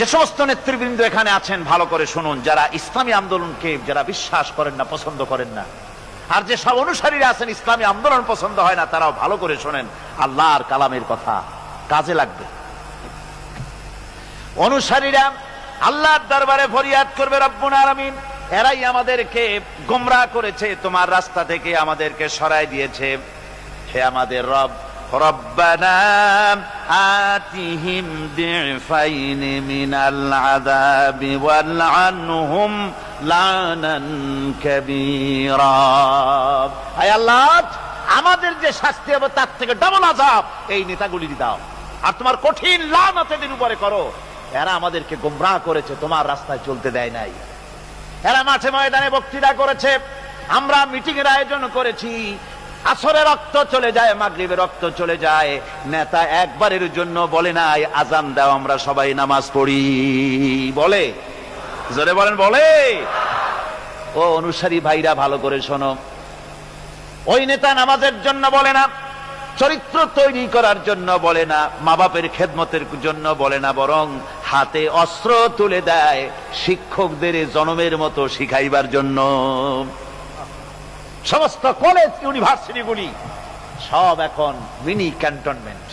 যে সমস্ত নেতৃবৃন্দ এখানে আছেন ভালো করে শুনুন, যারা ইসলামী আন্দোলনকে যারা বিশ্বাস করেন না, পছন্দ করেন না, আর যে সব অনুসারীরা আছেন ইসলামী আন্দোলন পছন্দ হয় না, তারাও ভালো করে শোনেন, আল্লাহর কালামের কথা কাজে লাগবে। অনুসারীরা আল্লাহর দরবারে ফরিয়াদ করবে, রব্বুল আলামিন এরাই আমাদেরকে গোমরাহ করেছে, তোমার রাস্তা থেকে আমাদেরকে সরাই দিয়েছে। হে আমাদের রব, রব্বানা আতিহিম দিফাইন মিনাল আযাবি ওয়ালআনহুম লানান কাবীরা। আয় আল্লাহ, আমাদের যে শাস্তি হবে তার থেকে ডাবল আযাব এই নেতাগুলি দাও, আর তোমার কঠিন লানত এদের উপরে করো। এরা আমাদেরকে গোমরাহ করেছে, তোমার রাস্তায় চলতে দেয় নাই। এরা মাঠে ময়দানে বক্তৃতা করেছে, আমরা মিটিং এর আয়োজন করেছি, আসরে রক্ত চলে যায়, মাগরিবে রক্ত চলে যায়, নেতা একবারের জন্য বলে নাই আজান দাও আমরা সবাই নামাজ পড়ি। বলে? জোরে বলেন, বলে? ও অনুসারী ভাইরা ভালো করে শোনো, ওই নেতা নামাজের জন্য বলে না, চরিত্র তৈরি করার জন্য বলে না, মা বাপের খেদমতের জন্য বলে না, বরং হাতে অস্ত্র তুলে দেয় শিক্ষকদের জনমের মতো শিখাইবার জন্য। সমস্ত কলেজ ইউনিভার্সিটিগুলি সব এখন মিনি ক্যান্টনমেন্ট।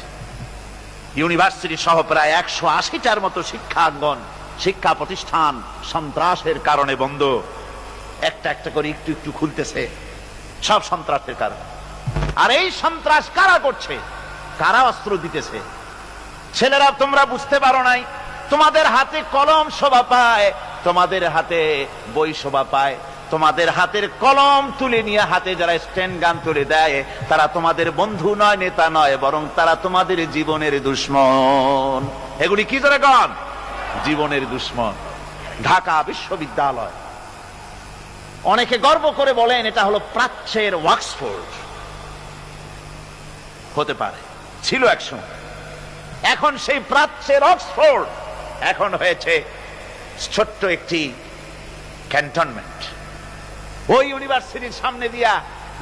ইউনিভার্সিটি সহ প্রায় 180টার মতো শিক্ষাঙ্গন, শিক্ষা প্রতিষ্ঠান সন্ত্রাসের কারণে বন্ধ। একটা একটা করে একটু একটু খুলতেছে, সব সন্ত্রাসের কারণে। আর এই সন্ত্রাস কারা করছে? কারা অস্ত্র দিতেছে? ছেলেরা, তোমরা বুঝতে পারো নাই, তোমাদের হাতে কলম শোভা পায়, তোমাদের হাতে বই শোভা পায়, তোমাদের হাতের কলম তুলে নিয়ে হাতে যারা স্ট্যান্ড গান তুলে দেয়, তারা তোমাদের বন্ধু নয়, নেতা নয়, বরং তারা তোমাদের জীবনের দুশ্মন। এগুলি কি ধরে গান? জীবনের দুশ্মন। ঢাকা বিশ্ববিদ্যালয়, অনেকে গর্ব করে বলেন এটা হলো প্রাচ্যের অক্সফোর্ড। হতে পারে, ছিল একসময়। এখন সেই প্রাচ্যের অক্সফোর্ড এখন হয়েছে ছোট্ট একটি ক্যান্টনমেন্ট। ওই ইউনিভার্সিটির সামনে দিয়া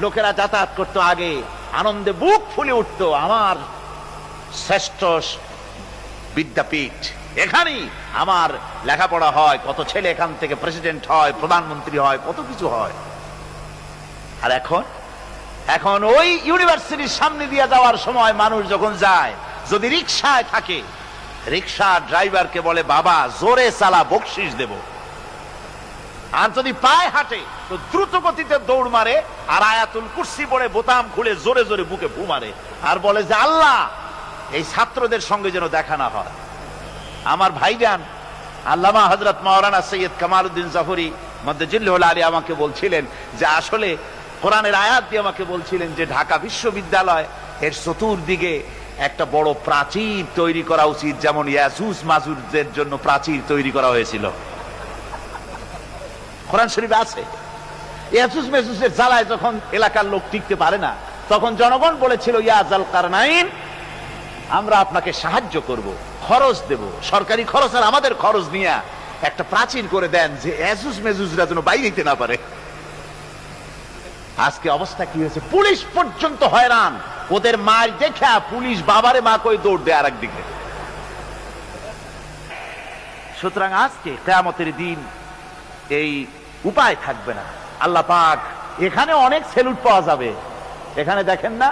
লোকেরা যাতায়াত করতো, আগে আনন্দে বুক ফুলে উঠতো, আমার শ্রেষ্ঠ বিদ্যাপীঠ, এখানেই আমার লেখাপড়া হয়, কত ছেলে এখান থেকে প্রেসিডেন্ট হয়, প্রধানমন্ত্রী হয়, কত কিছু হয়। আর এখন ওই ইউনিভার্সিটির সামনে দিয়ে যাওয়ার সময় মানুষ যখন যায়, যদি রিকশায় থাকে, রিকশা ড্রাইভারকে বলে বাবা জোরে চালা, বকশিস দেব। আর যদি পায়ে হাঁটে তো দ্রুত গতিতে দৌড় মারে, আর আয়াতুল কুরসি পড়ে বোতাম খুলে জোরে জোরে বুকে ফু মারে, আর বলে যে আল্লাহ এই ছাত্রদের সঙ্গে যেন দেখা না হয়। আমার ভাইজান আল্লামা হযরত মাওলানা সৈয়দ কামাল উদ্দিন জাফরি মদ্দাজিল্লাহুল আলী আমাকে বলছিলেন যে আসলে কোরআনের আয়াত দিয়ে আমাকে বলছিলেন যে ঢাকা বিশ্ববিদ্যালয় এর চতুর্দিকে একটা বড় প্রাচীর তৈরি করা উচিত, যেমন ইয়াজুজ মাজুজের জন্য প্রাচীর তৈরি করা হয়েছিল। কোরআন শরীফে আছে। ইয়াজুজ মাজুজের জ্বালায় যখন এলাকার লোক টিকতে পারে না, তখন জনগণ বলেছিল ইয়া যাল কারনাইন, আমরা আপনাকে সাহায্য করব, খরচ দেব, সরকারি খরচ আর আমাদের খরচ নিয়ে একটা প্রাচীর করে দেন যে ইয়াজুজ মাজুজরা যেন বাইরে যেতে না পারে। আজকে অবস্থা কি হয়েছে? পুলিশ পর্যন্ত হয়রান, ওদের মার দেখা পুলিশ বাবারে মা কই দৌড় দেয় আরেক দিকে। সুতরাং আজকে কিয়ামতের দিন এই উপায় থাকবে না। আল্লাহ পাক এখানে অনেক সেলুট পাওয়া যাবে, এখানে দেখেন না,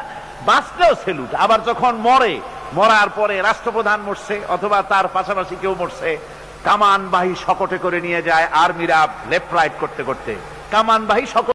বাঁচলেও সেলুট, আবার যখন মরার পরে রাষ্ট্রপ্রধান মরছে অথবা তার পাশাপাশি কেউ মরছে, কামানবাহী শকটে করে নিয়ে যায় আর্মিরা লেফট রাইট করতে করতে, কামানবাহী শকট